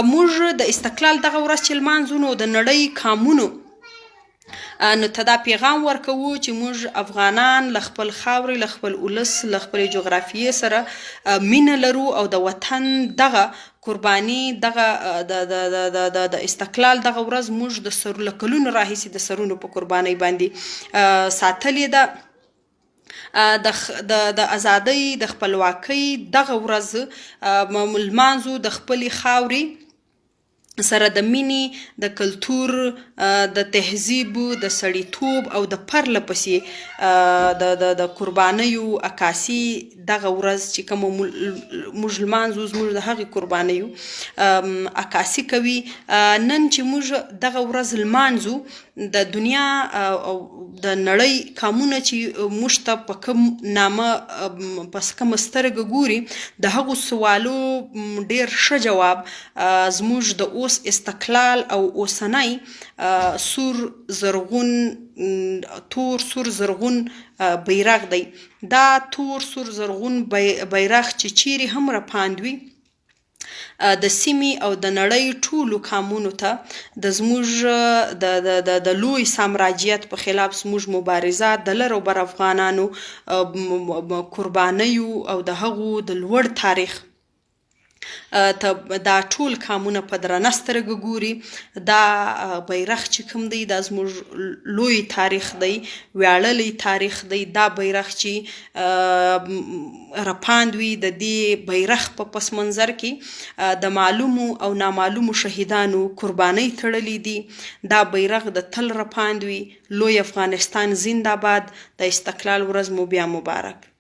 موږ د استقلال دغه ورځ چې لمانځو نو د نړۍ قامونو نو ته دا پیغام ورکوو چې موږ افغانان له خپل خاورې، له خپل ولس، له خپلې جغرافیې سره مینه لرو او د وطن دغه قرباني، دغه د استقلال دغه ورځ موږ له کلونو راهیسې د سرونو په قربانۍ باندې ساتلې ده. د ازادۍ، د خپلواکۍ دغه ورځ لمانځو د خپلې خاورې سره د مینې، د کلتور، د تهذیب، د سړیتوب او د پرله پسې د قربانیو عکاسي دغه ورځ چې کومه موږ لمانځو زموږ د هغې قربانیو عکاسي کوي. نن چې موږ دغه ورځ لمانځو د دنیا او د نړۍ قامونه چې موږ ته په کوم نامه، په کومه سترګه ګوري، د هغو سوالو ډېر ښه جواب زموږ د اوس استقلال او اوسنی تور سور زرغون بیرغ دی. دا تور سور زرغون بیرغ چې چیرې هم رپاند وي د سیمې او د نړۍ ټولو قامونو ته د زموږ د لوی سامراجیت په خلاف زموږ مبارزه، د لر او بر افغانانو قربانیو او د هغو د لوړ تاریخ دا ټول قامونه په درنه سترګه ګوري. دا بیرغ چې کوم دی دا زموږ لوی تاریخ دی، ویاړلی تاریخ دی. دا بیرغ چې رپاند وي، د دې بیرغ په پس منظر کې د معلومو او نامعلومو شهیدانو قربانۍ تړلې دي. دا بیرغ د تل رپاند وي. لوی افغانستان زنده باد. د استقلال ورځ مو بیا مبارک.